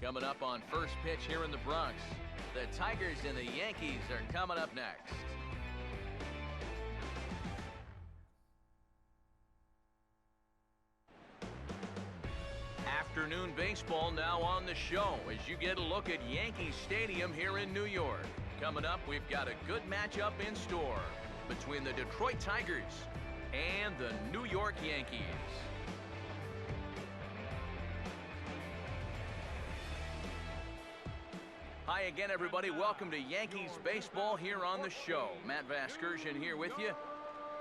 Coming up on first pitch here in the Bronx, the Tigers and the Yankees are coming up next. Afternoon baseball now on the show as you get a look at Yankee Stadium here in New York. Coming up, we've got a good matchup in store between the Detroit Tigers and the New York Yankees. Hi again, everybody. Welcome to Yankees baseball here on the show. Matt Vasgersian here with you.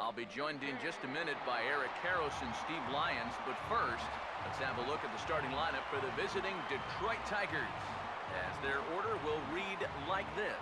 I'll be joined in just a minute by Eric Karros and Steve Lyons, but first, let's have a look at the starting lineup for the visiting Detroit Tigers, as their order will read like this.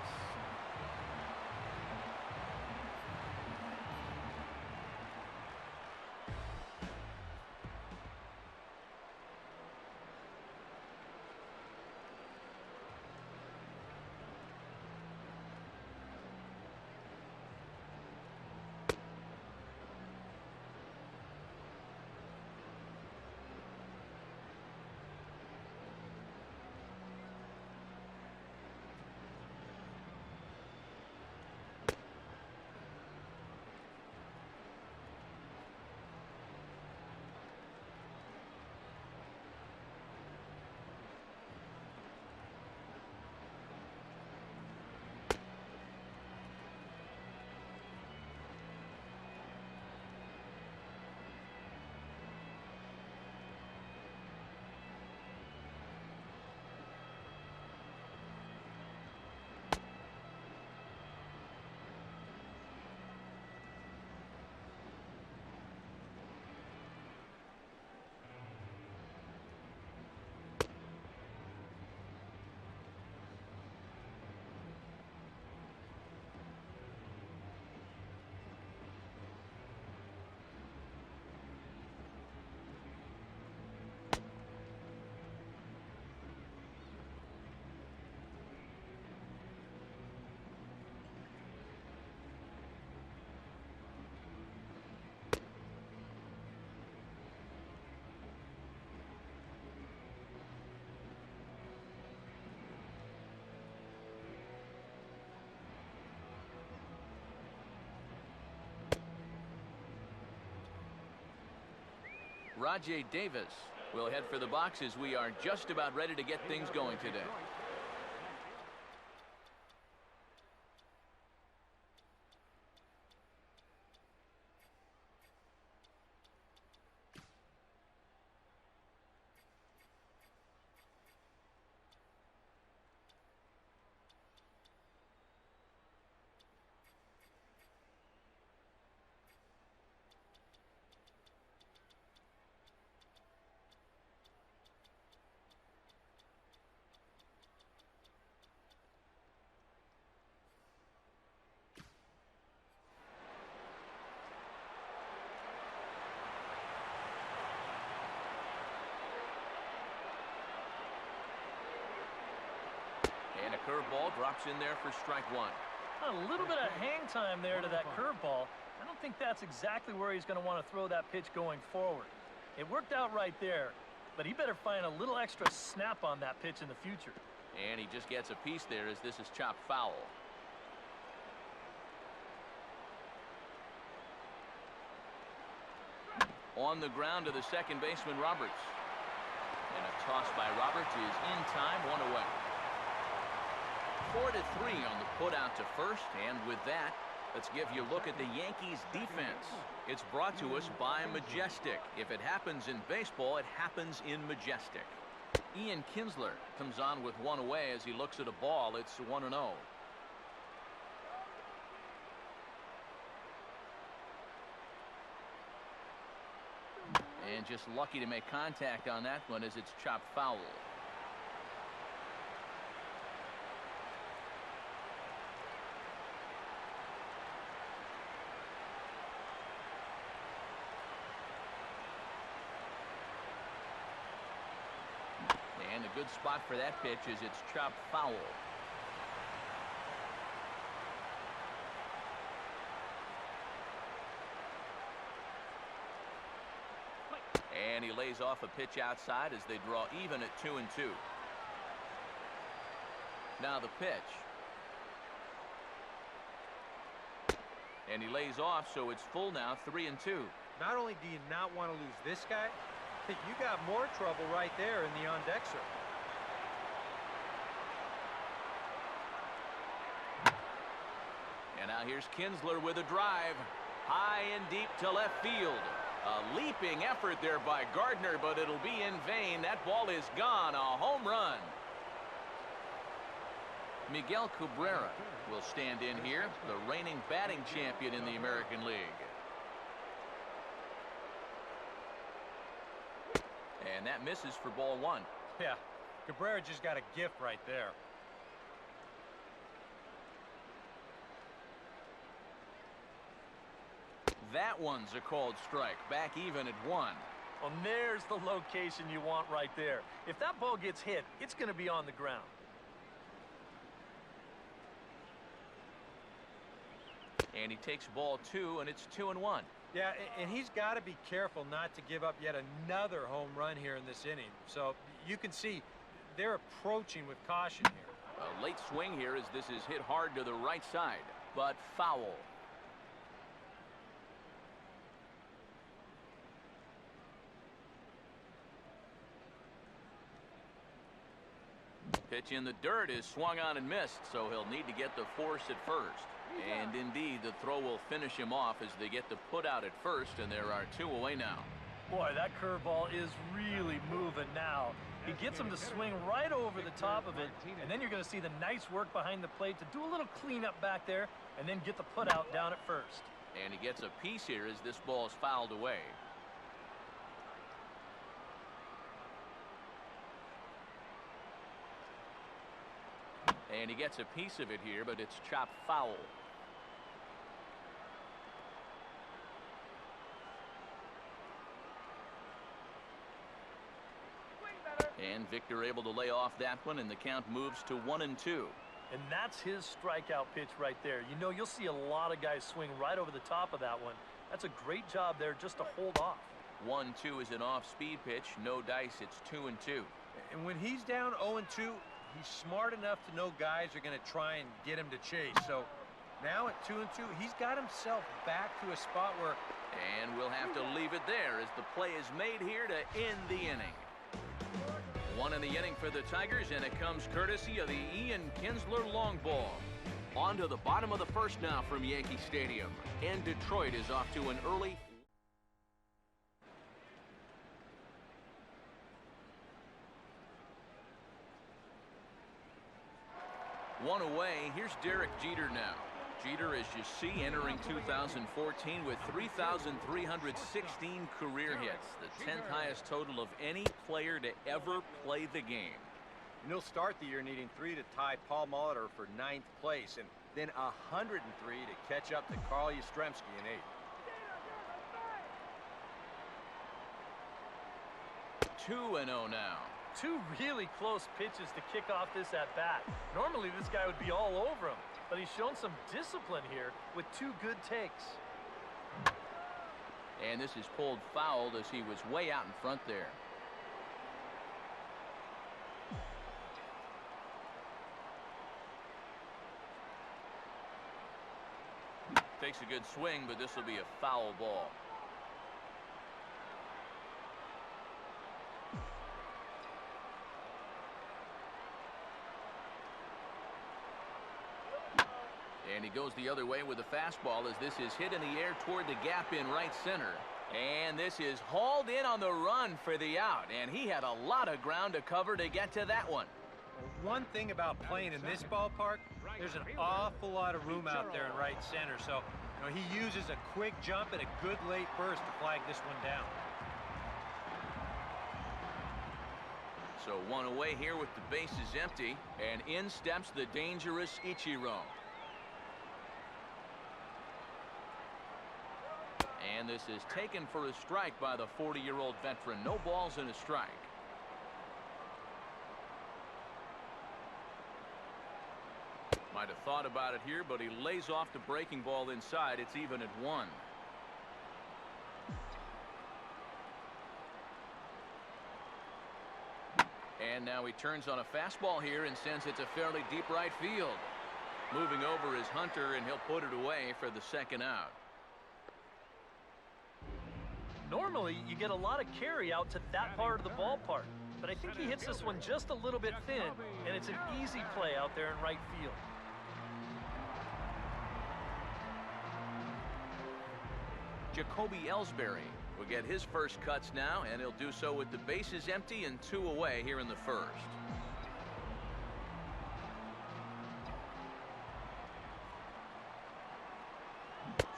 Rajay Davis will head for the boxes. We are just about ready to get things going today. And a curveball drops in there for strike one. A little bit of hang time there to that curveball. I don't think that's exactly where he's going to want to throw that pitch going forward. It worked out right there, but he better find a little extra snap on that pitch in the future. And he just gets a piece there as this is chopped foul. On the ground to the second baseman, Roberts. And a toss by Roberts is in time, one away. 4-3 on the put out to first, and with that, let's give you a look at the Yankees defense. It's brought to us by Majestic. If it happens in baseball, it happens in Majestic. Ian Kinsler comes on with one away as he looks at a ball. It's 1-0. And just lucky to make contact on that one as it's chopped foul. And a good spot for that pitch as it's chopped foul. And he lays off a pitch outside as they draw even at 2-2. Now the pitch. And he lays off, so it's full now, 3-2. Not only do you not want to lose this guy, you got more trouble right there in the on-deck circle. And now here's Kinsler with a drive. High and deep to left field. A leaping effort there by Gardner, but it'll be in vain. That ball is gone. A home run. Miguel Cabrera will stand in here, the reigning batting champion in the American League. And that misses for ball one. Yeah, Cabrera just got a gift right there. That one's a called strike. Back even at 1. Well, there's the location you want right there. If that ball gets hit, it's going to be on the ground. And he takes ball 2, and it's 2-1. Yeah, and he's got to be careful not to give up yet another home run here in this inning. So you can see they're approaching with caution here. A late swing here as this is hit hard to the right side, but foul. Pitch in the dirt is swung on and missed, so he'll need to get the force at first. And indeed, the throw will finish him off as they get the put out at first, and there are 2 away now. Boy, that curveball is really moving now. He gets him to swing right over the top of it, and then you're going to see the nice work behind the plate to do a little cleanup back there, and then get the put out down at first. And he gets a piece here as this ball is fouled away. And he gets a piece of it here, but it's chopped foul. And Victor able to lay off that one, and the count moves to 1-2. And that's his strikeout pitch right there. You know, you'll see a lot of guys swing right over the top of that one. That's a great job there just to hold off. 1-2 is an off-speed pitch. No dice. It's 2-2. And when he's down 0-2, he's smart enough to know guys are going to try and get him to chase. So now at 2-2, he's got himself back to a spot where... And we'll have to leave it there as the play is made here to end the inning. 1 in the inning for the Tigers, and it comes courtesy of the Ian Kinsler long ball. On to the bottom of the first now from Yankee Stadium. And Detroit is off to an early... One away. Here's Derek Jeter now. Jeter, as you see, entering 2014 with 3,316 career hits, the 10th highest total of any player to ever play the game. And he'll start the year needing 3 to tie Paul Molitor for 9th place, and then 103 to catch up to Carl Yastrzemski in 8th. 2-0 now. 2 really close pitches to kick off this at-bat. Normally this guy would be all over him, but he's shown some discipline here with 2 good takes. And this is pulled fouled as he was way out in front there. Takes a good swing, but this will be a foul ball. And he goes the other way with a fastball as this is hit in the air toward the gap in right center. And this is hauled in on the run for the out. And he had a lot of ground to cover to get to that one. One thing about playing in this ballpark, there's an awful lot of room out there in right center. So, you know, he uses a quick jump and a good late burst to flag this one down. So 1 away here with the bases empty. And in steps the dangerous Ichiro. And this is taken for a strike by the 40-year-old veteran. No balls and a strike. Might have thought about it here, but he lays off the breaking ball inside. It's even at 1. And now he turns on a fastball here and sends it to fairly deep right field. Moving over is Hunter, and he'll put it away for the second out. Normally, you get a lot of carry out to that part of the ballpark, but I think he hits this one just a little bit thin, and it's an easy play out there in right field. Jacoby Ellsbury will get his first cuts now, and he'll do so with the bases empty and 2 away here in the first.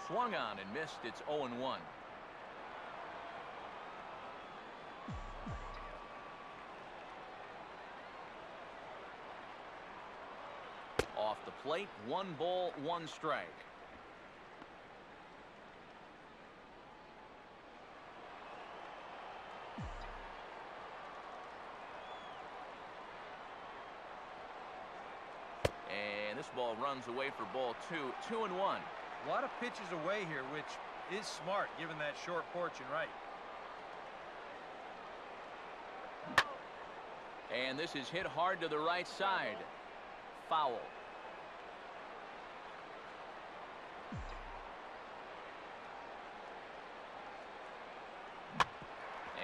Swung on and missed. It's 0-1. Off the plate, 1 ball, 1 strike. And this ball runs away for ball 2. 2-1. A lot of pitches away here, which is smart given that short porch and right. And this is hit hard to the right side. Foul.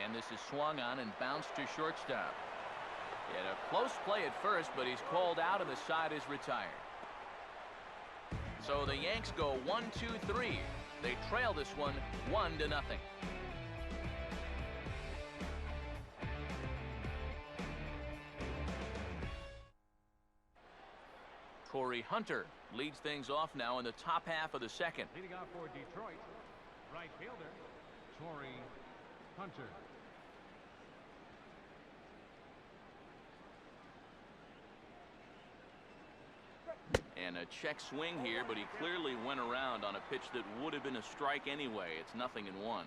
And this is swung on and bounced to shortstop. He had a close play at first, but he's called out and the side is retired. So the Yanks go 1-2-3. They trail this one 1-0. Corey Hunter leads things off now in the top half of the second. Leading off for Detroit, right fielder, Corey Hunter. And a check swing here, but he clearly went around on a pitch that would have been a strike anyway. It's 0-1.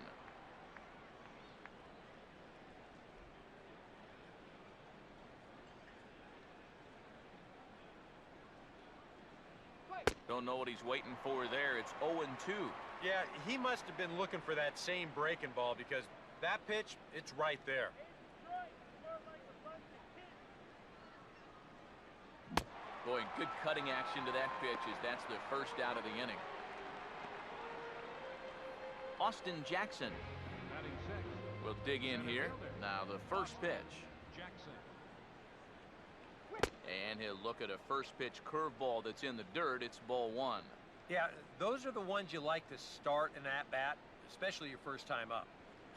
Don't know what he's waiting for there. It's 0-2. Yeah, he must have been looking for that same breaking ball because that pitch, it's right there. Boy, good cutting action to that pitch as that's the first out of the inning. Austin Jackson will dig in here. Now the first pitch. And he'll look at a first pitch curveball that's in the dirt. It's ball 1. Yeah, those are the ones you like to start an at-bat, especially your first time up.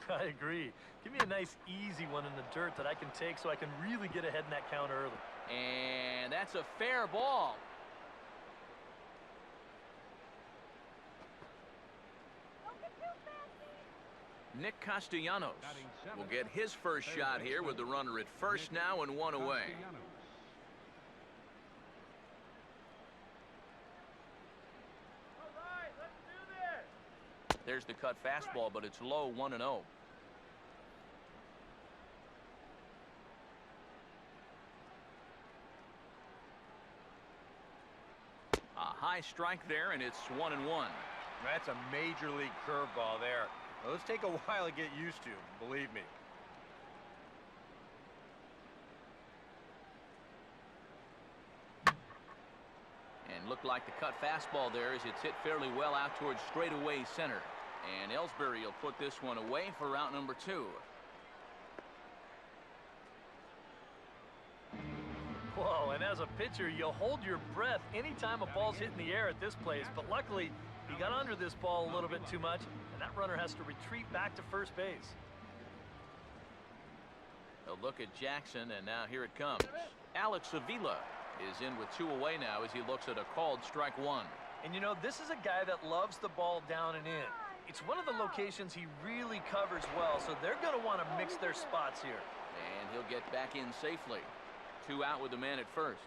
I agree. Give me a nice, easy one in the dirt that I can take so I can really get ahead in that count early. And that's a fair ball. Nick Castellanos will get his first shot here with the runner at first now and 1 away. There's the cut fastball, but it's low, 1-0. A high strike there, and it's 1-1. That's a major league curveball there. Those take a while to get used to, believe me. And looked like the cut fastball there as it's hit fairly well out towards straightaway center. And Ellsbury will put this one away for out number 2. Whoa, and as a pitcher, you'll hold your breath anytime a ball's hitting the air at this place, but luckily he got under this ball a little bit too much, and that runner has to retreat back to first base. A look at Jackson, and now here it comes. Alex Avila is in with 2 away now as he looks at a called strike 1. And you know, this is a guy that loves the ball down and in. It's one of the locations he really covers well, so they're going to want to mix their spots here. And he'll get back in safely. 2 out with the man at first.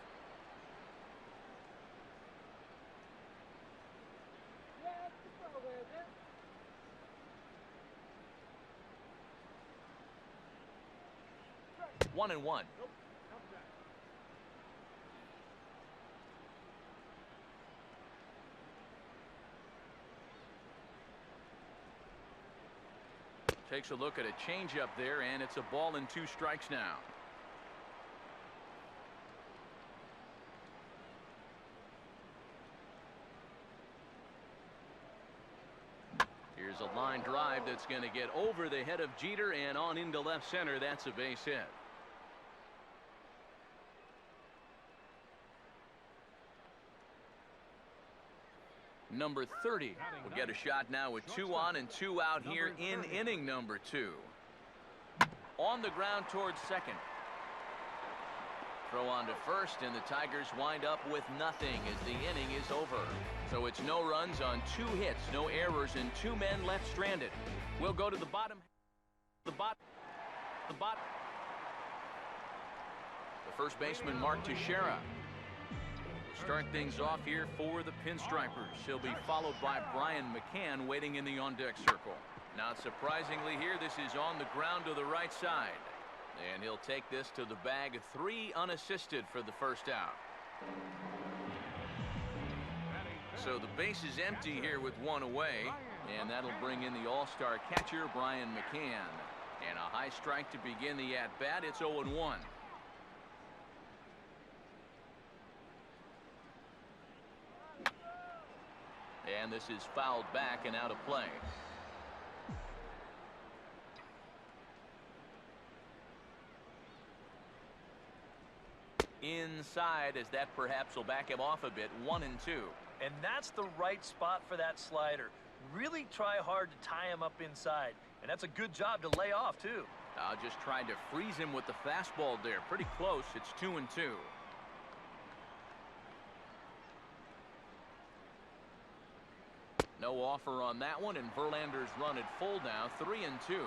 One and one. Takes a look at a changeup there, and it's a ball and 2 strikes now. is a line drive that's going to get over the head of Jeter and on into left center. That's a base hit. Number 30 will get a shot now with 2 on and 2 out here in inning number 2. On the ground towards second. Throw on to first, and the Tigers wind up with nothing as the inning is over. So it's no runs on 2 hits, no errors, and 2 men left stranded. We'll go to the bottom. The first baseman, Mark Teixeira. Start things off here for the Pinstripers. He'll be followed by Brian McCann waiting in the on-deck circle. Not surprisingly here, this is on the ground to the right side. And he'll take this to the bag. 3 unassisted for the first out. So the base is empty here with 1 away. And that'll bring in the all-star catcher, Brian McCann. And a high strike to begin the at-bat. It's 0-1. And this is fouled back and out of play. Inside, as that perhaps will back him off a bit. 1-2. And that's the right spot for that slider. Really try hard to tie him up inside. And that's a good job to lay off, too. Just tried to freeze him with the fastball there. Pretty close. It's 2-2. No offer on that one, and Verlander's run at full now. 3-2.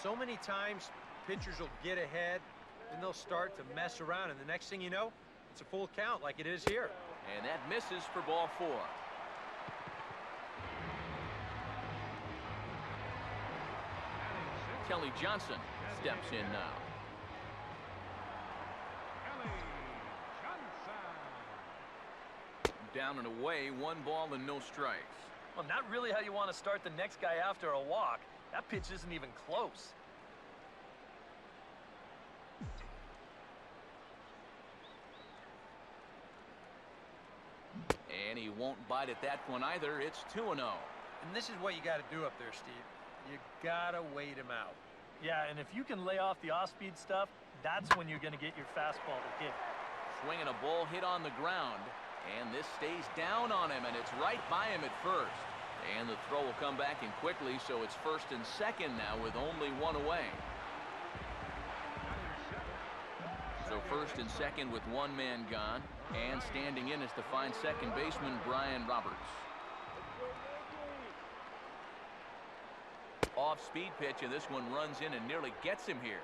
So many times pitchers will get ahead, then they'll start to mess around, and the next thing you know, it's a full count like it is here. And that misses for ball 4. Kelly Johnson steps in now. Down and away, 1 ball and no strikes. Well, not really how you want to start the next guy after a walk. That pitch isn't even close. And he won't bite at that one either. It's 2-0. And this is what you got to do up there, Steve. You got to wait him out. Yeah, and if you can lay off the off-speed stuff, that's when you're going to get your fastball to hit. Swinging a ball hit on the ground. And this stays down on him, and it's right by him at first. And the throw will come back in quickly, so it's first and second now with only 1 away. So first and second with 1 man gone. And standing in is the fine second baseman, Brian Roberts. Off-speed pitch, and this one runs in and nearly gets him here.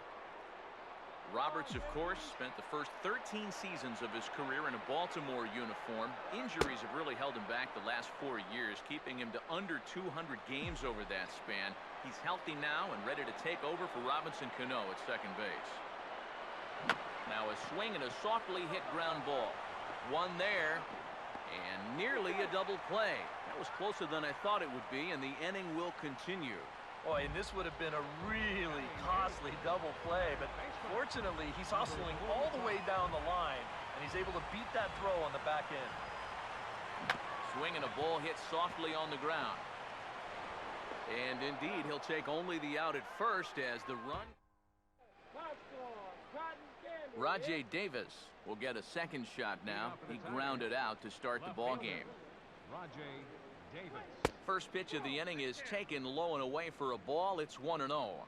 Roberts, of course, spent the first 13 seasons of his career in a Baltimore uniform. Injuries have really held him back the last 4 years, keeping him to under 200 games over that span. He's healthy now and ready to take over for Robinson Cano at second base. Now a swing and a softly hit ground ball. 1 there, and nearly a double play. That was closer than I thought it would be, and the inning will continue. Boy, and this would have been a really costly double play, but fortunately, he's hustling all the way down the line, and he's able to beat that throw on the back end. Swing and a ball hit softly on the ground. And indeed, he'll take only the out at first as the run. Rajai Davis will get a second shot now. He grounded out to start the ball game. Rajai Davis. First pitch of the inning is taken low and away for a ball. It's 1-0.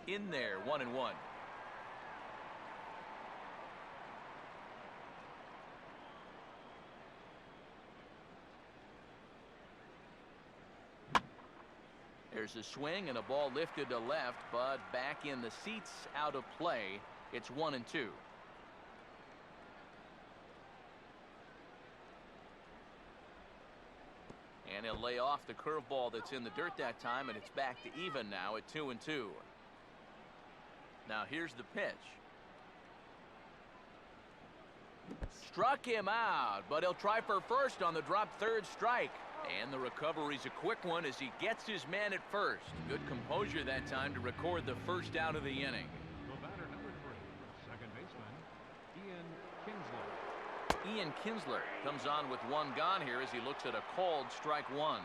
In there, 1-1. There's a swing and a ball lifted to left, but back in the seats, out of play. It's 1-2. And he'll lay off the curveball that's in the dirt that time, and it's back to even now at 2-2. Now here's the pitch. Struck him out, but he'll try for first on the drop third strike. And the recovery's a quick one as he gets his man at first. Good composure that time to record the first out of the inning. The batter, number 3, second baseman, Ian Kinsler. Ian Kinsler comes on with one gone here as he looks at a called strike one.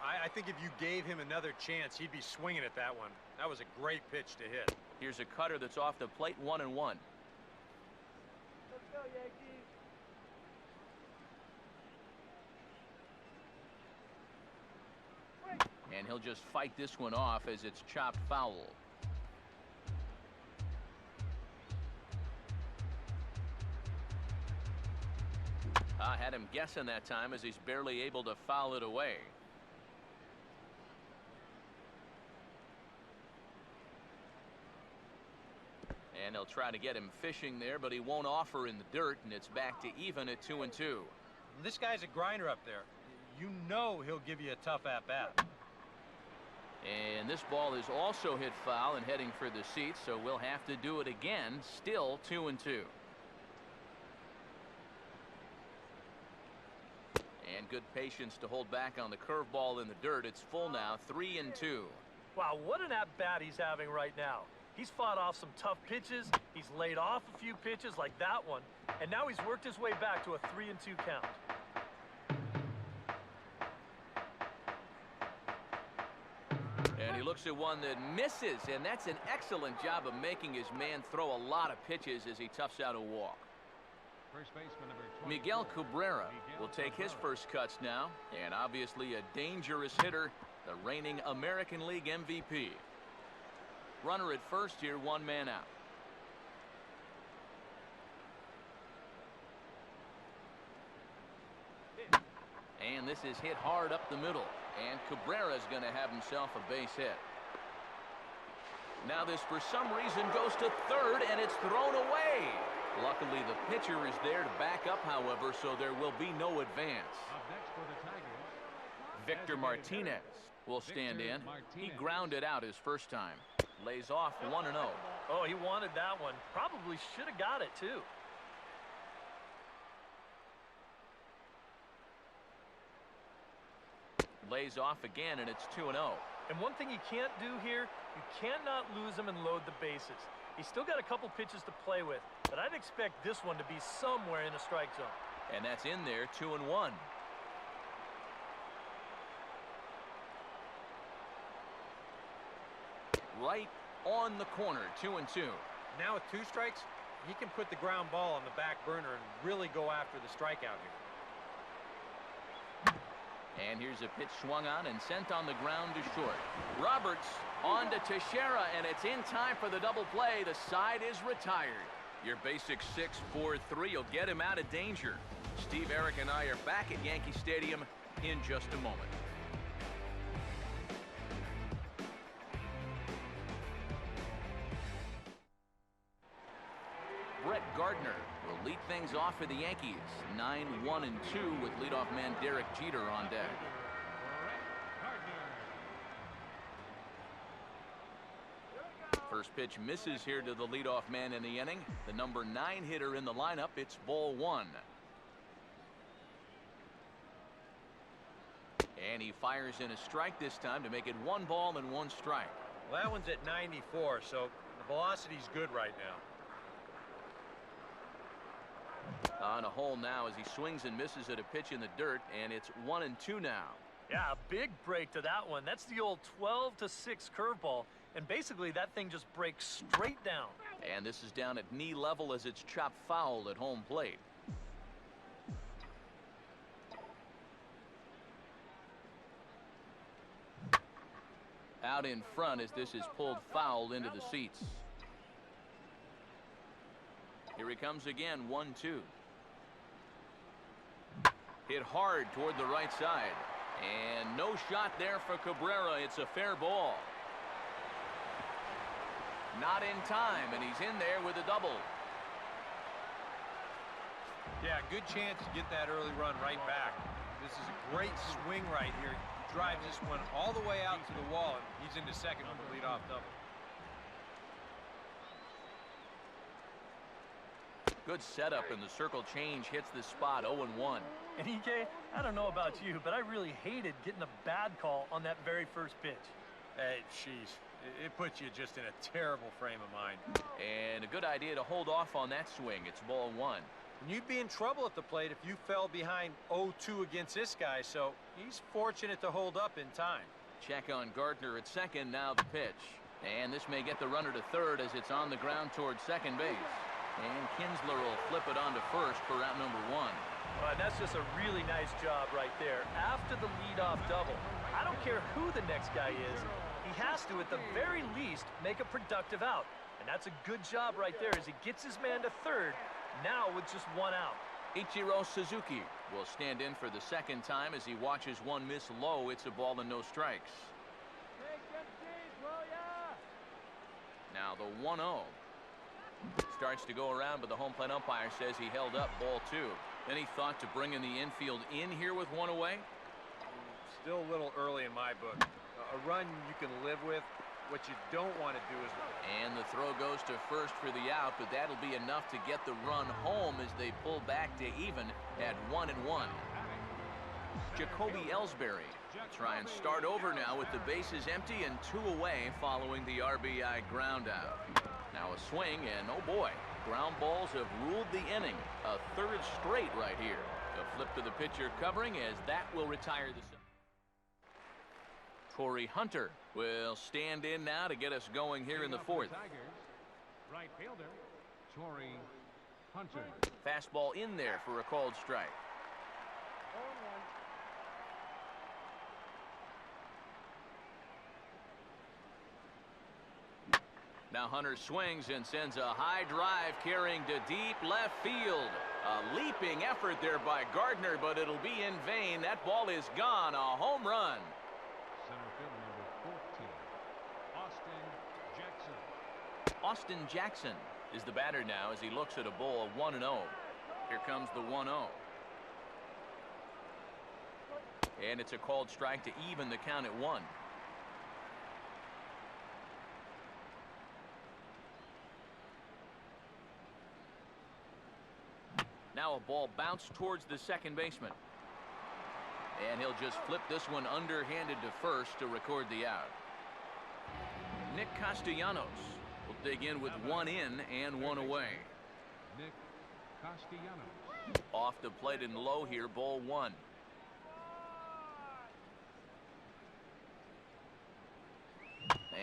I think if you gave him another chance, he'd be swinging at that one. That was a great pitch to hit. Here's a cutter that's off the plate, 1-1. Let's go, Yankees. And he'll just fight this one off as it's chopped foul. I had him guessing that time as he's barely able to foul it away. And he'll try to get him fishing there, but he won't offer in the dirt, and it's back to even at 2-2. This guy's a grinder up there. You know he'll give you a tough at-bat. And this ball is also hit foul and heading for the seats, so we'll have to do it again. Still 2-2. And good patience to hold back on the curveball in the dirt. It's full now, 3-2. Wow, what an at-bat he's having right now. He's fought off some tough pitches. He's laid off a few pitches like that one. And now he's worked his way back to a 3-2 count. And he looks at one that misses, and that's an excellent job of making his man throw a lot of pitches as he toughs out a walk. First baseman number 24, Miguel Cabrera will take his first cuts now, and obviously a dangerous hitter, the reigning American League MVP. Runner at first here, one man out. And this is hit hard up the middle, and Cabrera's going to have himself a base hit. Now this for some reason goes to third, and it's thrown away. Luckily the pitcher is there to back up, however, so there will be no advance. Up next for the Tigers, Victor Martinez will stand in. He grounded out his first time. Lays off 1-0. Oh, he wanted that one. Probably should have got it, too. Lays off again, and it's 2-0. And one thing you can't do here, you cannot lose him and load the bases. He's still got a couple pitches to play with, but I'd expect this one to be somewhere in the strike zone. And that's in there, 2-1. Right on the corner, 2-2. Now with 2 strikes, he can put the ground ball on the back burner and really go after the strikeout here. And here's a pitch swung on and sent on the ground to short. Roberts on to Teixeira, and it's in time for the double play. The side is retired. Your basic 6-4-3 will get him out of danger. Steve, Eric, and I are back at Yankee Stadium in just a moment. Brett Gardner will lead things off for the Yankees. 9-1-2 with leadoff man Derek Jeter on deck. First pitch misses here to the leadoff man in the inning. The number 9 hitter in the lineup. It's ball 1. And he fires in a strike this time to make it 1 ball and 1 strike. Well, that one's at 94, so the velocity's good right now. On a hole now as he swings and misses at a pitch in the dirt, and it's 1-2 now. Yeah, a big break to that one. That's the old 12-6 curveball, and basically that thing just breaks straight down. And this is down at knee level as it's chopped foul at home plate. Out in front as this is pulled foul into the seats. Here he comes again, 1-2. Hit hard toward the right side. And no shot there for Cabrera. It's a fair ball. Not in time, and he's in there with a double. Yeah, good chance to get that early run right back. This is a great swing right here. He drives this one all the way out to the wall, and he's into second with the leadoff double. Good setup, and the circle change hits the spot, 0-1. And EK, I don't know about you, but I really hated getting a bad call on that very first pitch. Hey, jeez. It puts you just in a terrible frame of mind. And a good idea to hold off on that swing. It's ball 1. And you'd be in trouble at the plate if you fell behind 0-2 against this guy, so he's fortunate to hold up in time. Check on Gardner at second, now the pitch. And this may get the runner to third as it's on the ground towards second base. And Kinsler will flip it on to first for out number 1. And that's just a really nice job right there. After the leadoff double, I don't care who the next guy is, he has to, at the very least, make a productive out. And that's a good job right there as he gets his man to third, now with just 1 out. Ichiro Suzuki will stand in for the second time as he watches one miss low. It's a ball and no strikes. Now the 1-0 starts to go around, but the home plate umpire says he held up ball 2. Any thought to bringing the infield in here with 1 away? Still a little early in my book. A run you can live with. What you don't want to do is... And the throw goes to first for the out, but that'll be enough to get the run home as they pull back to even at 1-1. Jacoby Ellsbury try and start over now with the bases empty and 2 away following the RBI ground out. Now a swing, and oh boy, ground balls have ruled the inning. A third straight right here. A flip to the pitcher covering as that will retire the... Torrey Hunter will stand in now to get us going here in the 4th. Right fielder, Torrey Hunter. Fastball in there for a called strike. Now Hunter swings and sends a high drive carrying to deep left field. A leaping effort there by Gardner, but it'll be in vain. That ball is gone. A home run. Center fielder number 14, Austin Jackson. Austin Jackson is the batter now as he looks at a ball of 1-0. Here comes the 1-0. And it's a called strike to even the count at 1. Now a ball bounced towards the second baseman. And he'll just flip this one underhanded to first to record the out. Nick Castellanos will dig in with 1 in and 1 away. Nick Castellanos. Off the plate and low here, ball 1.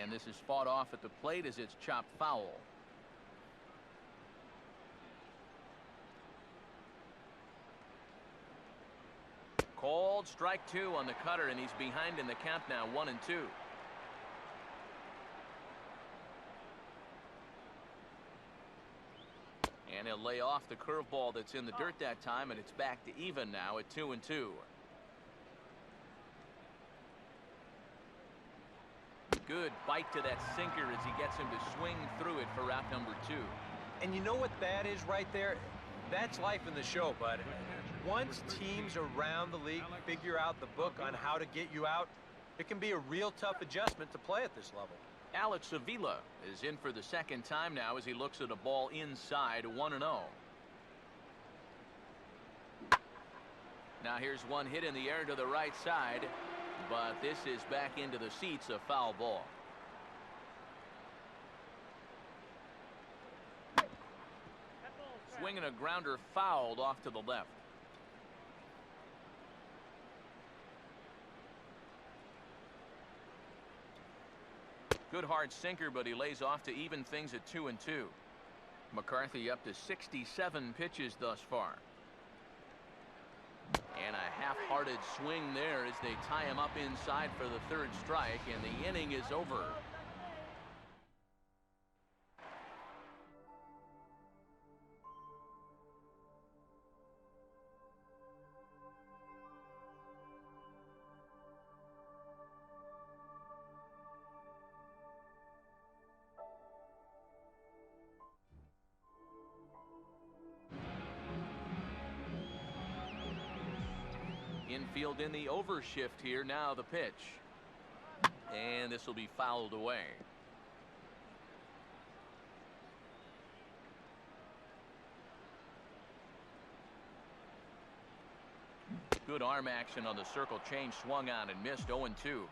And this is fought off at the plate as it's chopped foul. Called strike 2 on the cutter, and he's behind in the count now, 1-2. And he'll lay off the curveball that's in the dirt that time, and it's back to even now at 2-2. Good bite to that sinker as he gets him to swing through it for out number 2. And you know what that is right there? That's life in the show, bud. Once teams around the league figure out the book on how to get you out, it can be a real tough adjustment to play at this level. Alex Avila is in for the second time now as he looks at a ball inside, 1-0. Now here's one hit in the air to the right side, but this is back into the seats, a foul ball. Swinging a grounder fouled off to the left. Good hard sinker, but he lays off to even things at 2-2. McCarthy up to 67 pitches thus far. And a half-hearted swing there as they tie him up inside for the third strike, and the inning is over. Infield in the overshift here. Now the pitch. And this will be fouled away. Good arm action on the circle change. Swung on and missed. 0-2.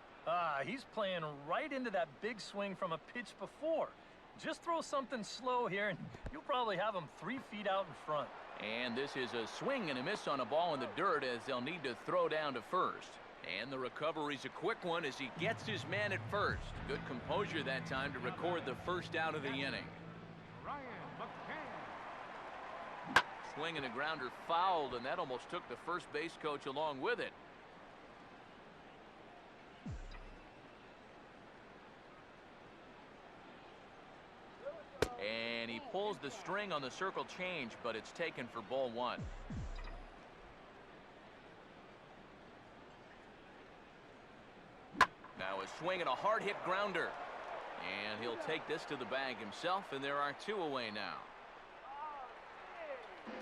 He's playing right into that big swing from a pitch before. Just throw something slow here and you'll probably have him 3 feet out in front. And this is a swing and a miss on a ball in the dirt as they'll need to throw down to first. And the recovery's a quick one as he gets his man at first. Good composure that time to record the first out of the inning. Swing and a grounder fouled, and that almost took the first base coach along with it. And he pulls the string on the circle change, but it's taken for ball one. Now a swing and a hard hit grounder. And he'll take this to the bag himself, and there are two away now.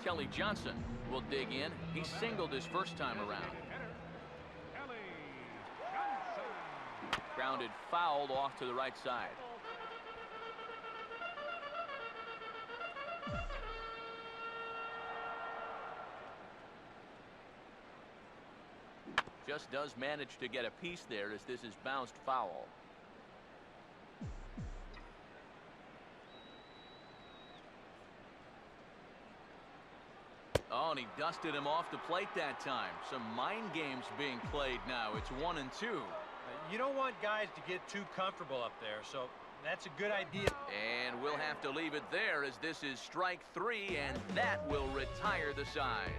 Kelly Johnson will dig in. He singled his first time around. Grounded fouled off to the right side. Just does manage to get a piece there as this is bounced foul. Oh, and he dusted him off the plate that time. Some mind games being played now. It's 1-2. You don't want guys to get too comfortable up there, so that's a good idea. And we'll have to leave it there as this is strike three, and that will retire the side.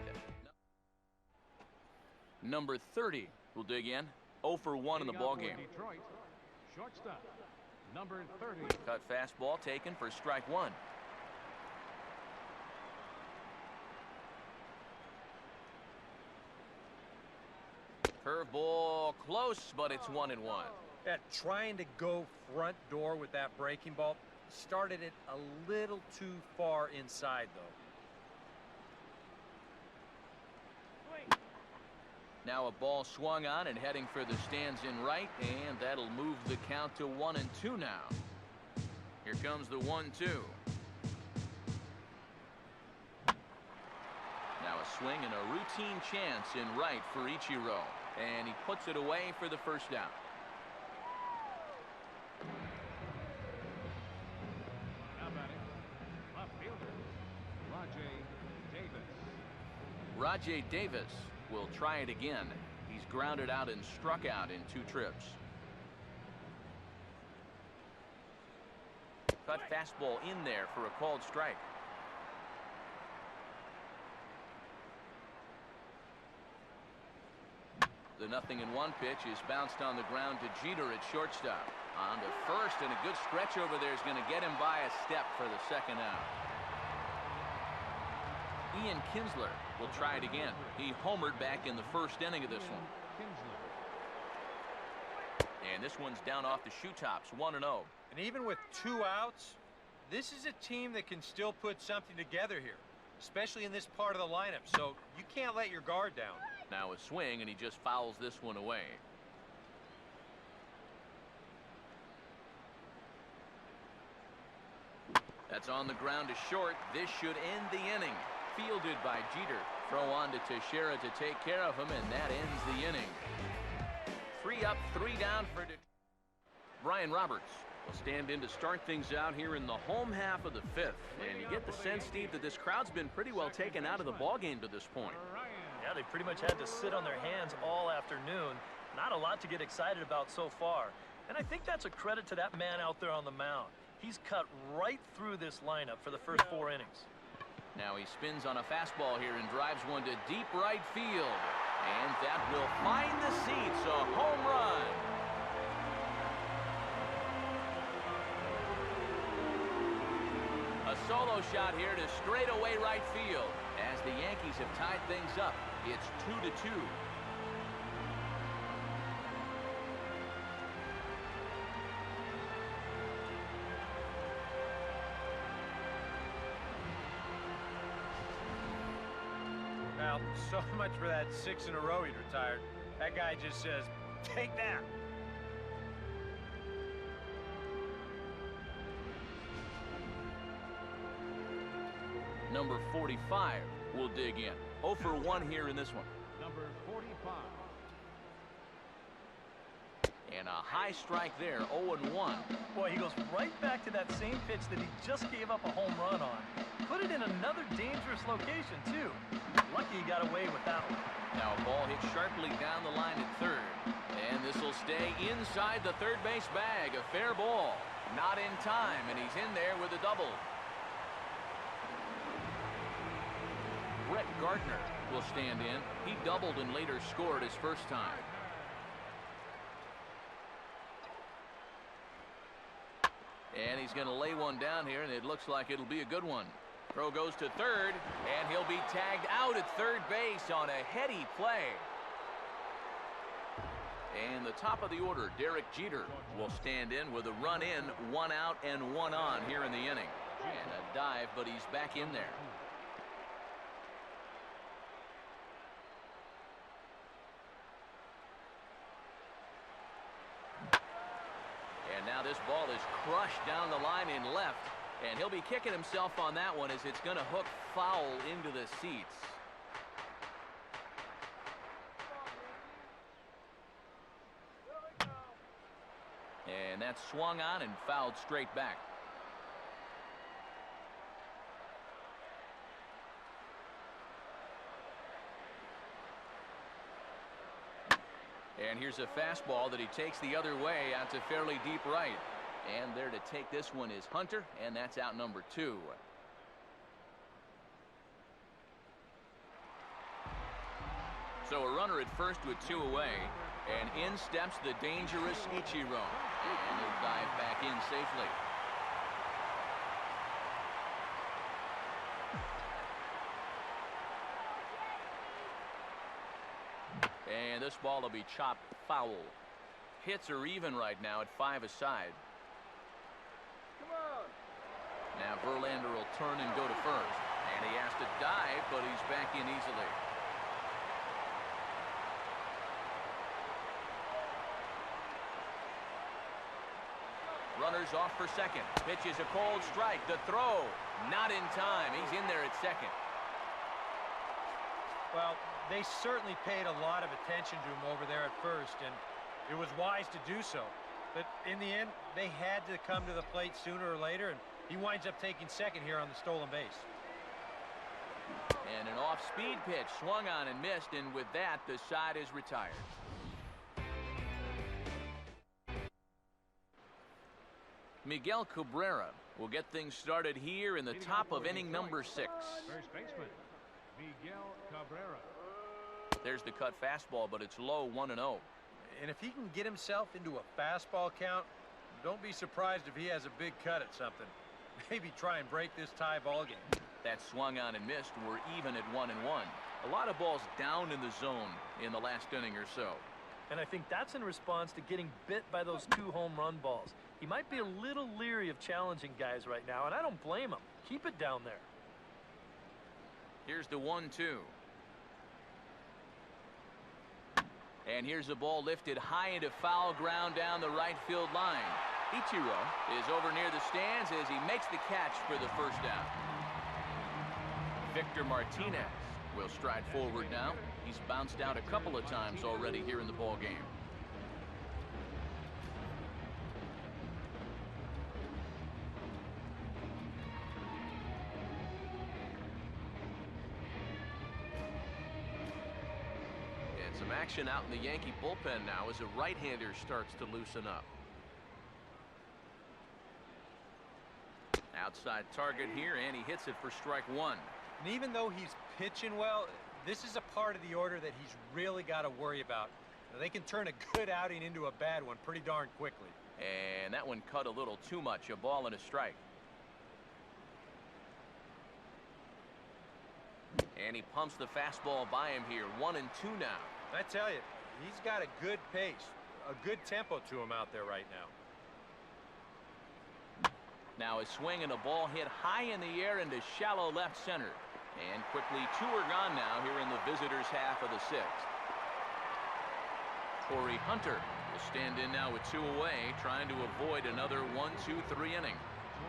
Number 30 will dig in. 0 for 1 in the ballgame. Detroit, shortstop, number 30. Cut fastball taken for strike one. Curveball close, but it's 1-1. Yeah, trying to go front door with that breaking ball started it a little too far inside, though. Now a ball swung on and heading for the stands in right, and that'll move the count to 1-2 now. Here comes the 1-2. Now a swing and a routine chance in right for Ichiro, and he puts it away for the first down. Now batting, left fielder, Rajay Davis. Rajay Davis will try it again. He's grounded out and struck out in 2 trips. Cut fastball in there for a called strike. The 0-1 pitch is bounced on the ground to Jeter at shortstop. On to first, and a good stretch over there is going to get him by a step for the second out. Ian Kinsler will try it again. He homered back in the first inning of this one. And this one's down off the shoe tops, 1-0. And even with 2 outs, this is a team that can still put something together here, especially in this part of the lineup, so you can't let your guard down. Now a swing, and he just fouls this one away. That's on the ground to short. This should end the inning. Fielded by Jeter. Throw on to Teixeira to take care of him, and that ends the inning. 3 up, 3 down for Brian Roberts will stand in to start things out here in the home half of the 5th. And you get the sense, Steve, that this crowd's been pretty well taken out of the ballgame to this point. Yeah, they pretty much had to sit on their hands all afternoon. Not a lot to get excited about so far. And I think that's a credit to that man out there on the mound. He's cut right through this lineup for the first 4 innings. Now he spins on a fastball here and drives one to deep right field. And that will find the seats, a home run. A solo shot here to straightaway right field. As the Yankees have tied things up, it's 2-2. Now, so much for that 6 in a row he retired. That guy just says, take that. Number 45 will dig in. 0 for 1 here in this one. Number 45. And a high strike there, 0-1. Boy, he goes right back to that same pitch that he just gave up a home run on. put it in another dangerous location, too. Lucky he got away with that one. Now a ball hit sharply down the line at third. And this will stay inside the third base bag. A fair ball. Not in time, and he's in there with a double. Brett Gardner will stand in. He doubled and later scored his first time. And he's going to lay one down here, and it looks like it'll be a good one. Throw goes to third, and he'll be tagged out at third base on a heady play. And the top of the order, Derek Jeter, will stand in with a run in, 1 out and 1 on here in the inning. And a dive, but he's back in there. And now this ball is crushed down the line in left. And he'll be kicking himself on that one as it's going to hook foul into the seats. And that's swung on and fouled straight back. And here's a fastball that he takes the other way out to fairly deep right. And there to take this one is Hunter, and that's out number 2. So a runner at first with 2 away, and in steps the dangerous Ichiro. And he'll dive back in safely. And this ball will be chopped foul. Hits are even right now at 5 aside. Now Verlander will turn and go to first. And he has to dive, but he's back in easily. Runners off for second. Pitch is a cold strike. The throw, not in time. He's in there at second. Well, they certainly paid a lot of attention to him over there at first, and it was wise to do so. But in the end, they had to come to the plate sooner or later, and he winds up taking second here on the stolen base. And an off-speed pitch swung on and missed, and with that, the side is retired. Miguel Cabrera will get things started here in the top of inning number 6. First baseman, Miguel Cabrera. There's the cut fastball, but it's low, 1-0. And if he can get himself into a fastball count, don't be surprised if he has a big cut at something. Maybe try and break this tie ball game. That swung on and missed. We're even at 1-1. A lot of balls down in the zone in the last inning or so. And I think that's in response to getting bit by those 2 home run balls. He might be a little leery of challenging guys right now, and I don't blame him. Keep it down there. Here's the 1-2. And here's a ball lifted high into foul ground down the right field line. Ichiro is over near the stands as he makes the catch for the first down. Victor Martinez will stride forward now. He's bounced out a couple of times already here in the ball game. And some action out in the Yankee bullpen now as a right-hander starts to loosen up. Outside target here, and he hits it for strike 1. And even though he's pitching well, this is a part of the order that he's really got to worry about. Now, they can turn a good outing into a bad one pretty darn quickly. And that one cut a little too much. A ball and a strike. And he pumps the fastball by him here. 1-2 now. I tell you, he's got a good pace, a good tempo to him out there right now. Now a swing and a ball hit high in the air into shallow left center. And quickly 2 are gone now here in the visitors' half of the 6th. Corey Hunter will stand in now with 2 away, trying to avoid another 1-2-3 inning.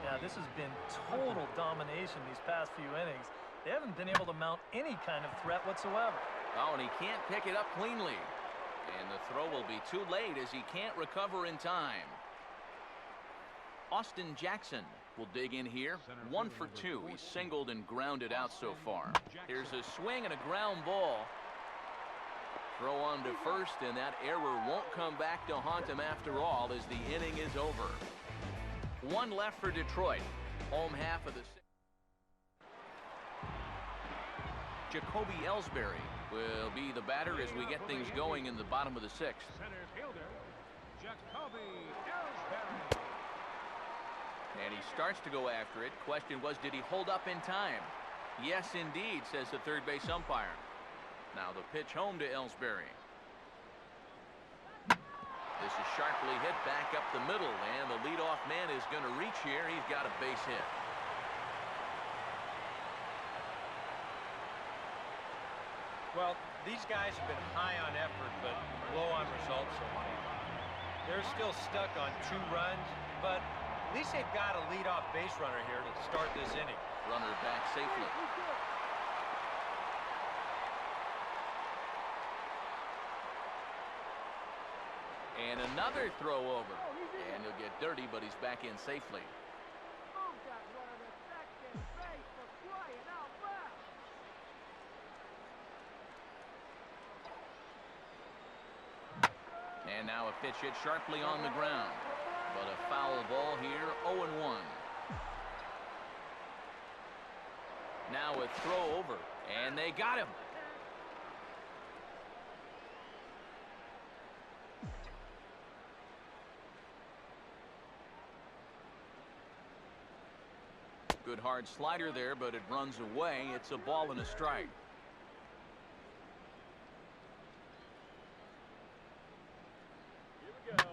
Yeah, this has been total domination these past few innings. They haven't been able to mount any kind of threat whatsoever. Oh, and he can't pick it up cleanly. And the throw will be too late as he can't recover in time. Austin Jackson will dig in here. 1 for 2. He's singled and grounded out so far. Here's a swing and a ground ball. Throw on to first, and that error won't come back to haunt him after all as the inning is over. 1 left for Detroit. Home half of the sixth. Jacoby Ellsbury will be the batter as we get things going in the bottom of the 6th. Center fielder, Jacoby Ellsbury. And he starts to go after it. Question was, did he hold up in time? Yes, indeed, says the third base umpire. Now the pitch home to Ellsbury. This is sharply hit back up the middle, and the leadoff man is going to reach here. He's got a base hit. Well, these guys have been high on effort, but low on results so far. They're still stuck on 2 runs, but at least they've got a leadoff base runner here to start this inning. Runner back safely. And another throw over. And he'll get dirty, but he's back in safely. And now a pitch hit sharply on the ground. But a foul ball here, 0-1. Now a throw over, and they got him. Good hard slider there, but it runs away. It's a ball and a strike. Here we go.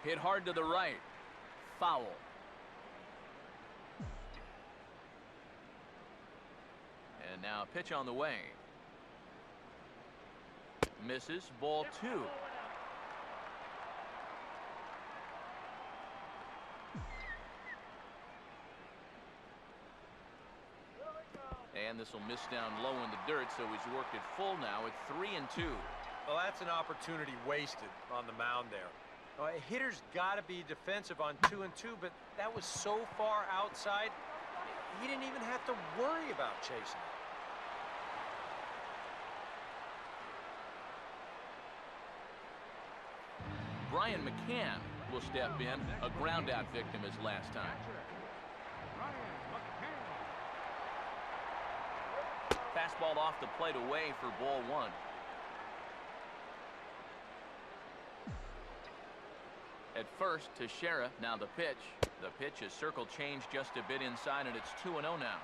Hit hard to the right. Foul. And now a pitch on the way. Misses. Ball 2. And this will miss down low in the dirt, so he's worked it full now at 3-2. Well, that's an opportunity wasted on the mound there. A hitter's got to be defensive on 2-2, but that was so far outside, he didn't even have to worry about chasing it. Brian McCann will step in, a ground out victim as last time. Fastball off the plate away for ball 1. At first, Teixeira. Now the pitch. The pitch is circle changed just a bit inside, and it's 2-0 now.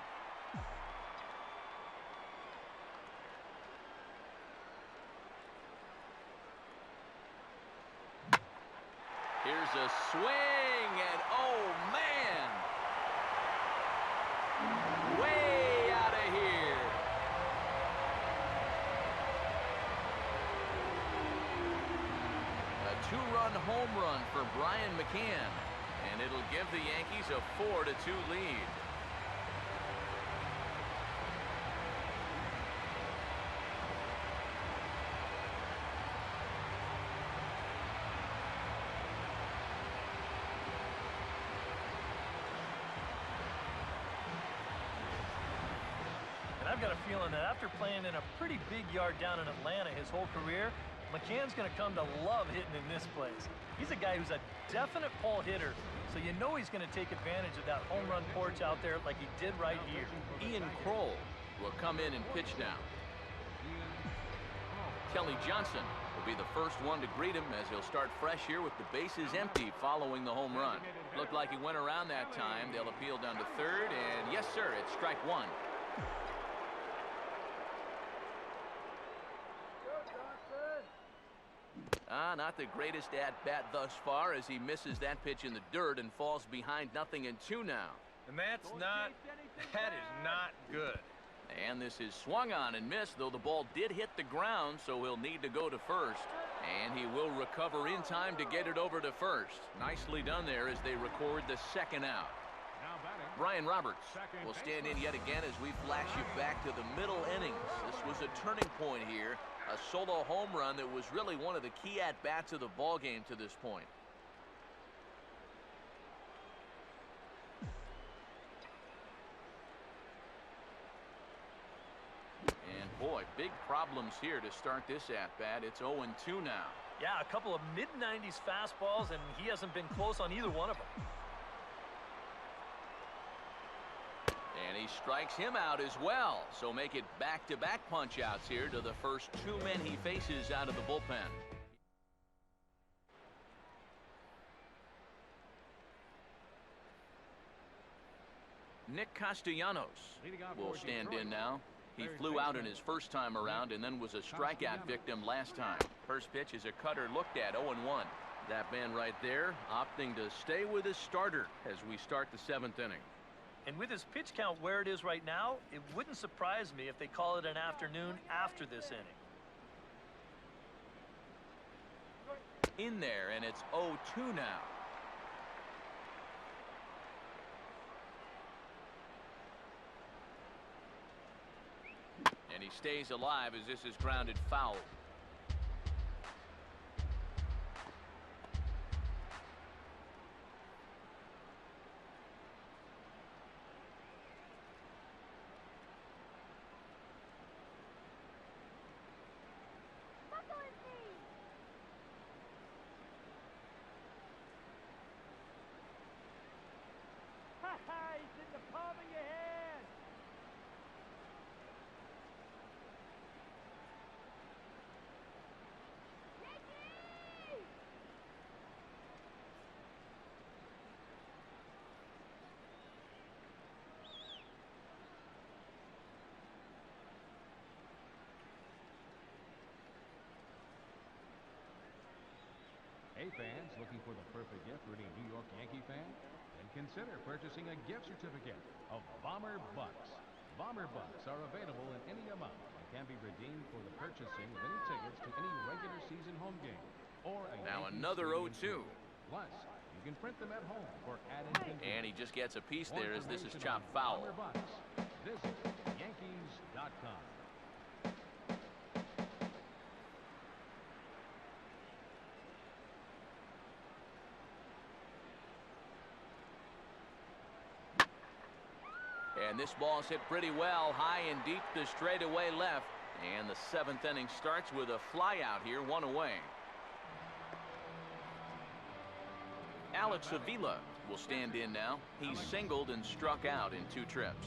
Here's a swing, and oh man! Way out of here. A 2-run home run for Brian McCann, and it'll give the Yankees a 4-2 lead. I've got a feeling that after playing in a pretty big yard down in Atlanta his whole career, McCann's going to come to love hitting in this place. He's a guy who's a definite pull hitter, so you know he's going to take advantage of that home run porch out there like he did right here. Ian Kroll will come in and pitch now. Kelly Johnson will be the first one to greet him as he'll start fresh here with the bases empty following the home run. Looked like he went around that time. They'll appeal down to third, and yes, sir, it's strike 1. Not the greatest at-bat thus far as he misses that pitch in the dirt and falls behind 0-2 now. And that is not good. And this is swung on and missed, though the ball did hit the ground, so he'll need to go to first. And he will recover in time to get it over to first. Nicely done there as they record the second out. Brian Roberts will stand in yet again as we flash you back to the middle innings. This was a turning point here. A solo home run that was really one of the key at-bats of the ball game to this point. problems here to start this at-bat. It's 0-2 now. Yeah, a couple of mid-90s fastballs, and he hasn't been close on either one of them. And he strikes him out as well. So make it back-to-back punch-outs here to the first two men he faces out of the bullpen. Nick Castellanos will stand in now. He flew out in his first time around and then was a strikeout victim last time. First pitch is a cutter looked at, 0-1. That man right there opting to stay with his starter as we start the seventh inning. And with his pitch count where it is right now, it wouldn't surprise me if they call it an afternoon after this inning. In there, and it's 0-2 now. And he stays alive as this is grounded foul. It's in the palm of your hand. Yankees! Hey fans, looking for the perfect gift for any New York Yankee fan? Then consider purchasing a gift certificate of Bomber Bucks. Bomber Bucks are available in any amount and can be redeemed for the purchasing of any tickets to any regular season home game or a Now Yankee another stadium 0-2. tour. Plus, you can print them at home for added convenience. And he just gets a piece More there as this is information chopped on foul. Bomber Bucks. Visit Yankees.com. And this ball's hit pretty well, high and deep to straightaway left. And the seventh inning starts with a fly out here, one away. Alex Avila will stand in now. He singled and struck out in 2 trips.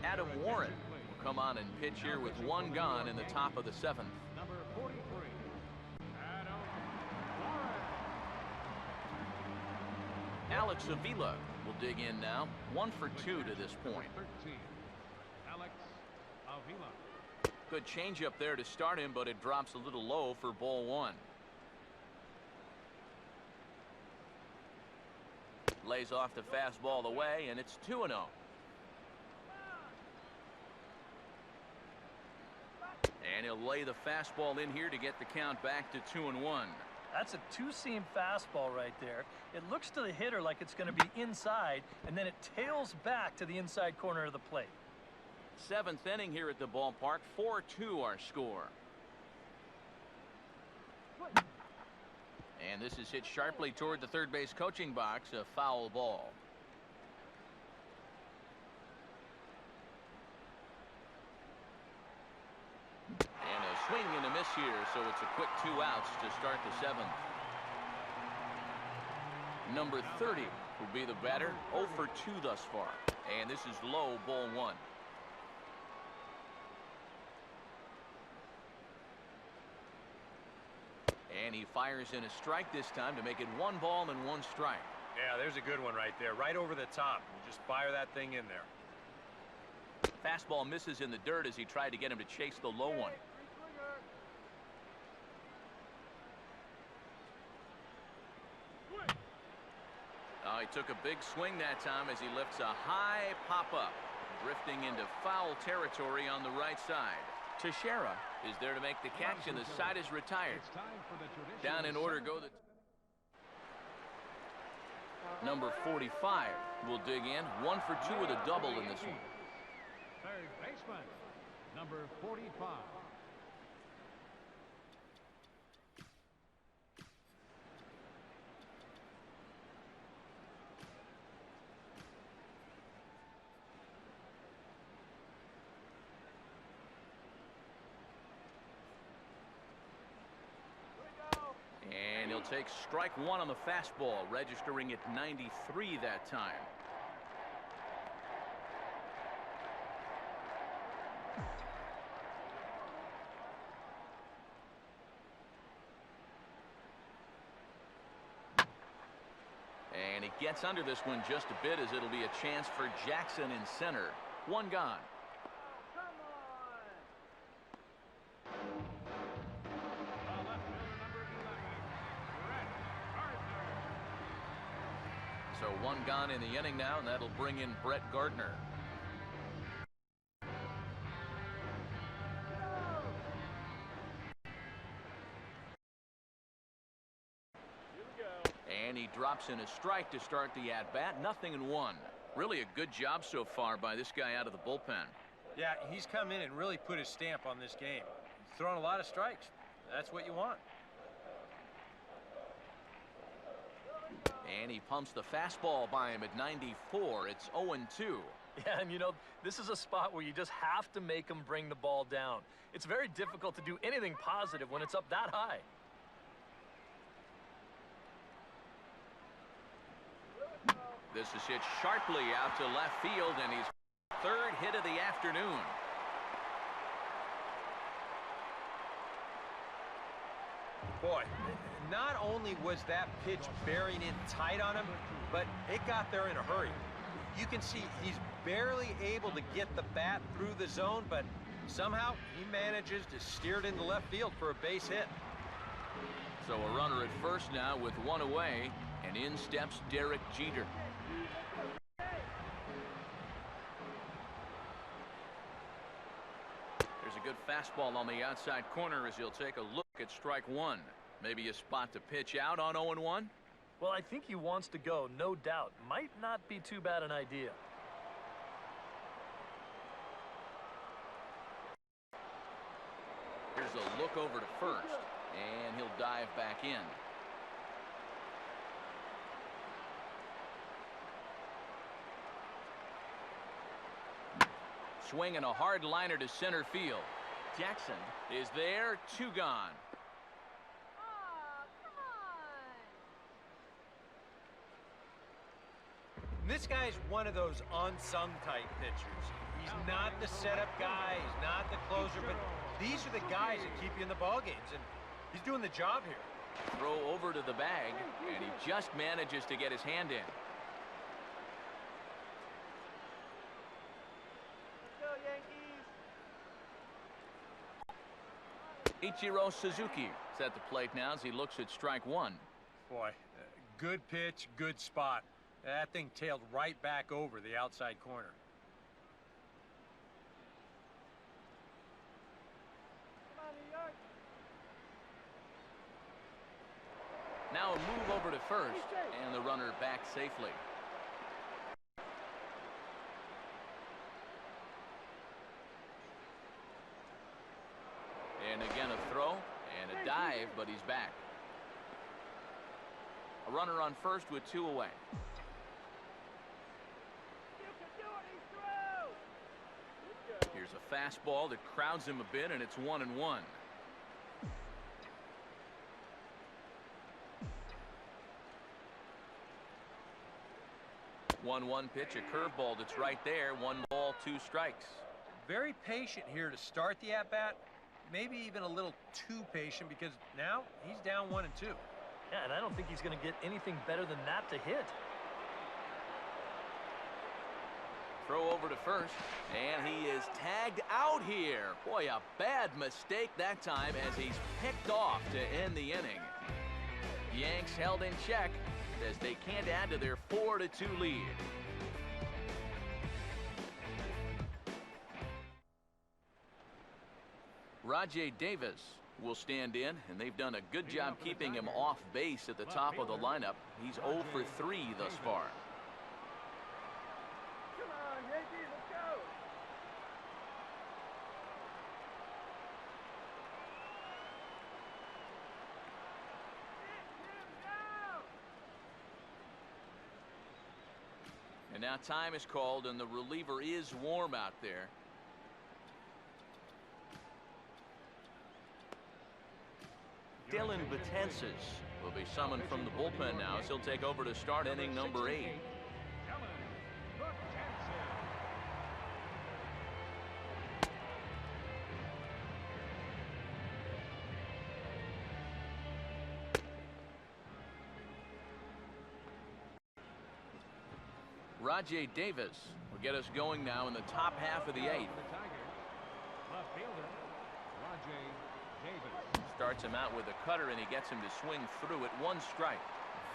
Adam Warren will come on and pitch here with 1 gone in the top of the 7th. Number 43, Adam Warren. Alex Avila will dig in now. 1 for 2 to this point. 13, Alex Avila. Good changeup there to start him, but it drops a little low for ball 1. Lays off the fastball away, and it's 2-0. And he'll lay the fastball in here to get the count back to 2-1. That's a two-seam fastball right there. It looks to the hitter like it's going to be inside, and then it tails back to the inside corner of the plate. 7th inning here at the ballpark. 4-2 our score. And this is hit sharply toward the third base coaching box, a foul ball. And a swing and a miss here, so it's a quick 2 outs to start the 7th. Number 30 will be the batter, 0 for 2 thus far. And this is low, ball 1. And he fires in a strike this time to make it 1 ball and 1 strike. Yeah, there's a good one right there, right over the top. You just fire that thing in there. Fastball misses in the dirt as he tried to get him to chase the low one. He took a big swing that time as he lifts a high pop-up, drifting into foul territory on the right side. Teixeira is there to make the catch, and the side is retired. It's time for the traditional Down in order go the number 45 will dig in. 1 for 2 with a double in this one. Third baseman, number 45. takes strike one on the fastball, registering at 93 that time. And he gets under this one just a bit, as it'll be a chance for Jackson in center. One gone. So one gone in the inning now, and that'll bring in Brett Gardner. And he drops in a strike to start the at-bat. 0-1. Really a good job so far by this guy out of the bullpen. Yeah, he's come in and really put his stamp on this game. He's thrown a lot of strikes. That's what you want. And he pumps the fastball by him at 94. It's 0-2. Yeah, and you know, this is a spot where you just have to make him bring the ball down. It's very difficult to do anything positive when it's up that high. This is hit sharply out to left field, and he's third hit of the afternoon. Boy, not only was that pitch bearing in tight on him, but it got there in a hurry. You can see he's barely able to get the bat through the zone, but somehow he manages to steer it into left field for a base hit. So a runner at first now with one away, and in steps Derek Jeter. There's a good fastball on the outside corner as he'll take a look at strike one. Maybe a spot to pitch out on 0-1? Well, I think he wants to go, no doubt. Might not be too bad an idea. Here's a look over to first, and he'll dive back in. Swinging a hard liner to center field. Jackson is there, two gone. This guy's one of those unsung type pitchers. He's not the setup guy, he's not the closer, but these are the guys that keep you in the ball games, and he's doing the job here. Throw over to the bag, and he just manages to get his hand in. Go Yankees! Ichiro Suzuki is at the plate now as he looks at strike one. Boy, good pitch, good spot. That thing tailed right back over the outside corner. Come on, New York! Now a move over to first, and the runner back safely. And again a throw and a dive, but he's back. A runner on first with two away. Here's a fastball that crowds him a bit, and it's 1-1. 1-1 pitch, a curveball that's right there. 1 ball, 2 strikes. Very patient here to start the at-bat. Maybe even a little too patient, because now he's down 1-2. Yeah, and I don't think he's going to get anything better than that to hit. Throw over to first, and he is tagged out here. Boy, a bad mistake that time as he's picked off to end the inning. Yanks held in check as they can't add to their 4-2 lead. Rajay Davis will stand in, and they've done a good job keeping him off base at the top of the lineup. He's 0 for 3 thus far. Come on, Yankees, let's go! And now time is called, and the reliever is warm out there. Dylan Betances will be summoned from the bullpen now as he'll take over to start inning number 8. Rajay Davis will get us going now in the top half of the 8th. Starts him out with a cutter, and he gets him to swing through it. 1 strike.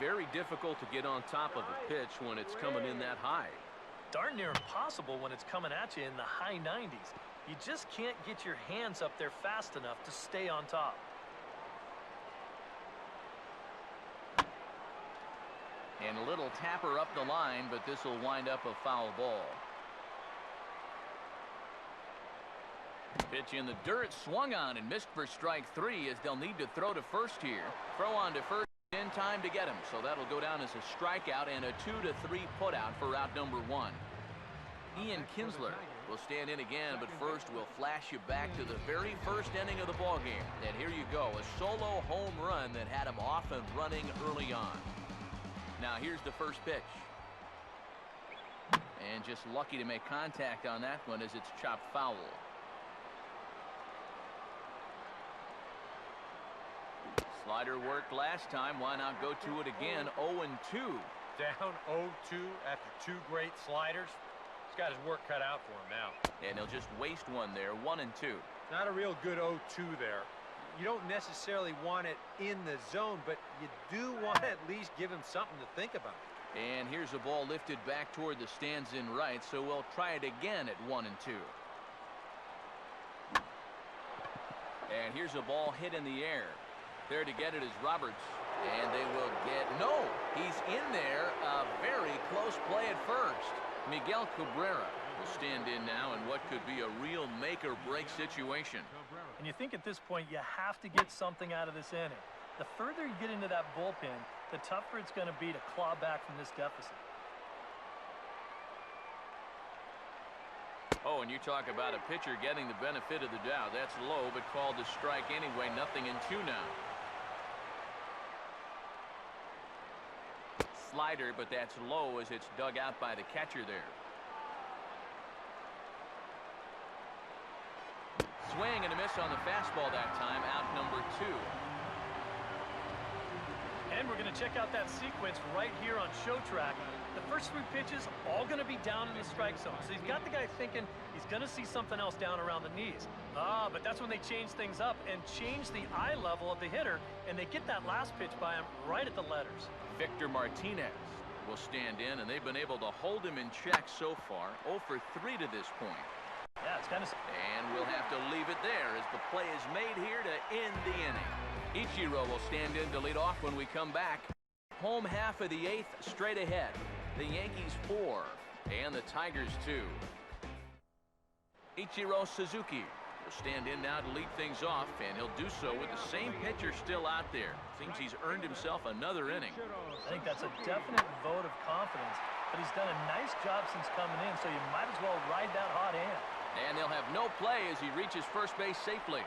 Very difficult to get on top of a pitch when it's coming in that high. Darn near impossible when it's coming at you in the high 90s. You just can't get your hands up there fast enough to stay on top. And a little tapper up the line, but this will wind up a foul ball. Pitch in the dirt, swung on and missed for strike 3 as they'll need to throw to first here. Throw on to first in time to get him, so that'll go down as a strikeout and a 2-3 putout for out number 1. Ian Kinsler will stand in again, but first we'll flash you back to the very first inning of the ballgame. And here you go, a solo home run that had him off and running early on. Now here's the first pitch. And just lucky to make contact on that one as it's chopped foul. Slider worked last time. Why not go to it again? 0-2. Down 0-2 after 2 great sliders. He's got his work cut out for him now. And he'll just waste one there. 1-2. Not a real good 0-2 there. You don't necessarily want it in the zone, but you do want to at least give him something to think about. And here's a ball lifted back toward the stands in right, so we'll try it again at 1-2. And here's a ball hit in the air. There to get it is Roberts, and they will get, no, he's in there. A very close play at first. Miguel Cabrera will stand in now in what could be a real make-or-break situation. And you think at this point you have to get something out of this inning. The further you get into that bullpen, the tougher it's going to be to claw back from this deficit. Oh, and you talk about a pitcher getting the benefit of the doubt. That's low, but called to strike anyway. 0-2 now. Slider, but that's low as it's dug out by the catcher there. Swing and a miss on the fastball that time. Out number 2. And we're going to check out that sequence right here on Show Track. The first 3 pitches all going to be down in the strike zone. So he's got the guy thinking he's going to see something else down around the knees. But that's when they change things up and change the eye level of the hitter, and they get that last pitch by him right at the letters. Victor Martinez will stand in, and they've been able to hold him in check so far. 0 for 3 to this point. Yeah, it's kind of... And we'll have to leave it there as the play is made here to end the inning. Ichiro will stand in to lead off when we come back. Home half of the 8th straight ahead. The Yankees 4 and the Tigers 2. Ichiro Suzuki will stand in now to lead things off, and he'll do so with the same pitcher still out there. Seems he's earned himself another inning. I think that's a definite vote of confidence, but he's done a nice job since coming in, so you might as well ride that hot hand. And they'll have no play as he reaches first base safely.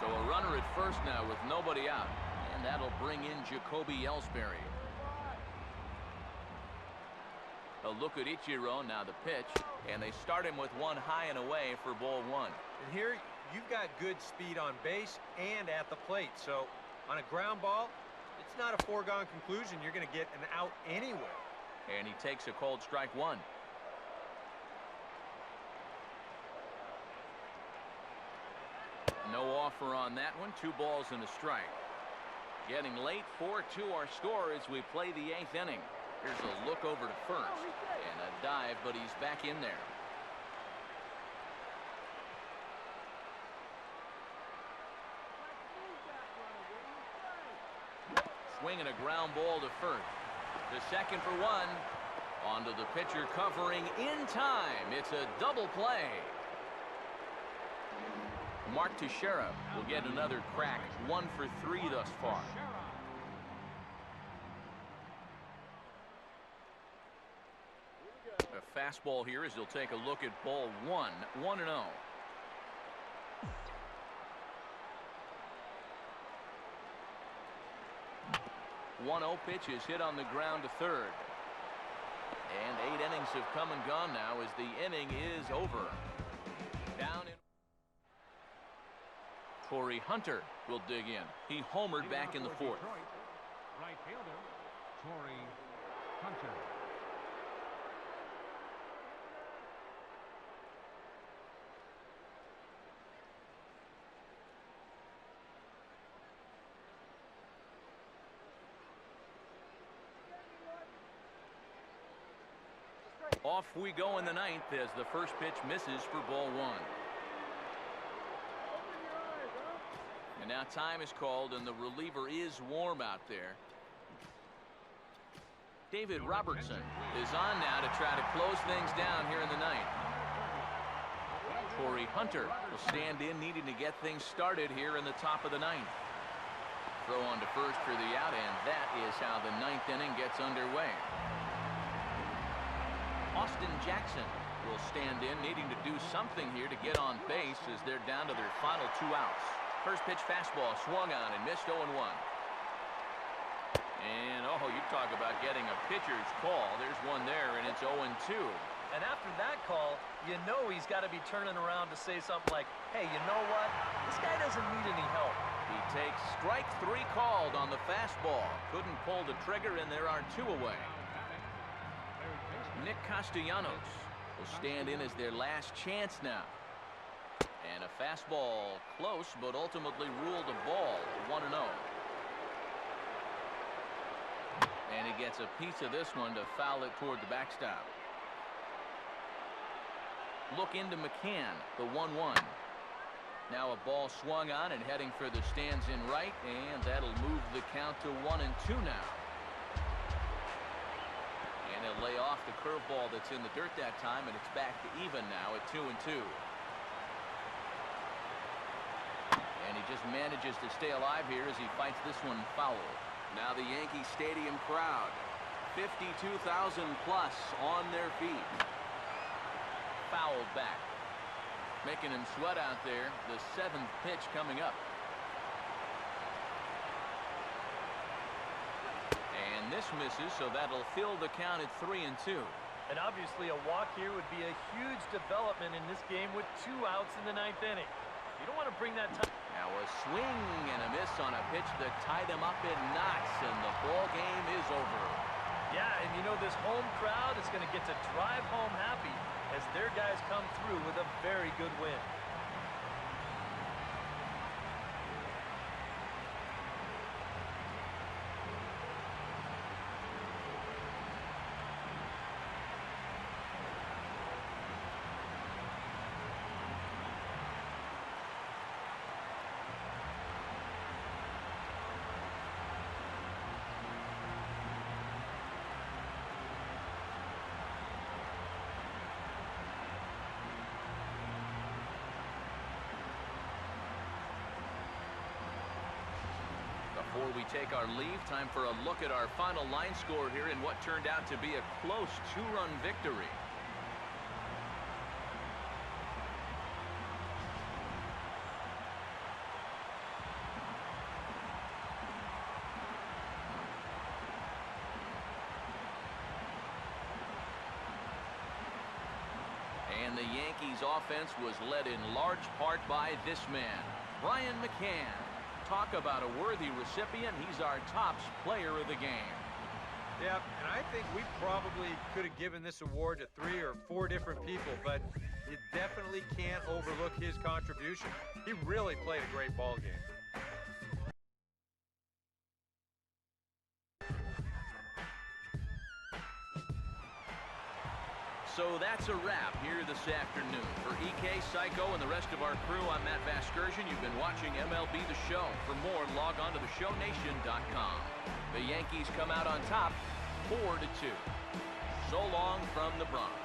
So a runner at first now with nobody out, and that'll bring in Jacoby Ellsbury. A look at Ichiro, now the pitch, and they start him with one high and away for ball 1. And here you've got good speed on base and at the plate, so on a ground ball, it's not a foregone conclusion you're going to get an out anyway. And he takes a cold strike 1. No offer on that one. 2 balls and a strike. Getting late. 4-2 our score as we play the 8th inning. Here's a look over to first and a dive, but he's back in there. Swinging a ground ball to first. The second for 1. Onto the pitcher covering in time. It's a double play. Mark Teixeira will get another crack. 1 for 3 thus far. A fastball here as he'll take a look at ball one. 1-0. 1-0 pitch is hit on the ground to third. And 8 innings have come and gone now as the inning is over. Down in. Corey Hunter will dig in. He homered back in the fourth. Right fielder, Corey Hunter. Off we go in the ninth as the first pitch misses for ball one. And now time is called and the reliever is warm out there. David Robertson is on now to try to close things down here in the ninth. Corey Hunter will stand in, needing to get things started here in the top of the ninth. Throw on to first for the out, and that is how the ninth inning gets underway. Austin Jackson will stand in, needing to do something here to get on base as they're down to their final 2 outs. First pitch fastball swung on and missed 0-1. And you talk about getting a pitcher's call. There's one there, and it's 0-2. And after that call, you know he's got to be turning around to say something like, hey, you know what? This guy doesn't need any help. He takes strike 3 called on the fastball. Couldn't pull the trigger, and there are 2 away. Nick Castellanos will stand in as their last chance now. And a fastball close, but ultimately ruled a ball. 1-0. And he gets a piece of this one to foul it toward the backstop. Look into McCann, the 1-1. Now a ball swung on and heading for the stands in right, and that'll move the count to 1-2 now. And he'll lay off the curveball that's in the dirt that time, and it's back to even now at 2-2. And he just manages to stay alive here as he fights this one foul. Now the Yankee Stadium crowd, 52,000 plus on their feet. Fouled back, making him sweat out there. The 7th pitch coming up. And this misses, so that'll fill the count at 3-2. And obviously a walk here would be a huge development in this game with 2 outs in the 9th inning. You don't want to bring that time. Now a swing and a miss on a pitch that tied him up in knots, and the ball game is over. Yeah, and you know this home crowd is going to get to drive home happy as their guys come through with a very good win. Before we take our leave, time for a look at our final line score here in what turned out to be a close 2-run victory. And the Yankees offense was led in large part by this man, Brian McCann. Talk about a worthy recipient. He's our tops player of the game. Yeah, and I think we probably could have given this award to 3 or 4 different people, but you definitely can't overlook his contribution. He really played a great ball game. So that's a wrap here this afternoon. For EK, Psycho, and the rest of our crew, I'm Matt Vasgersian. You've been watching MLB The Show. For more, log on to theshownation.com. The Yankees come out on top, 4-2. So long from the Bronx.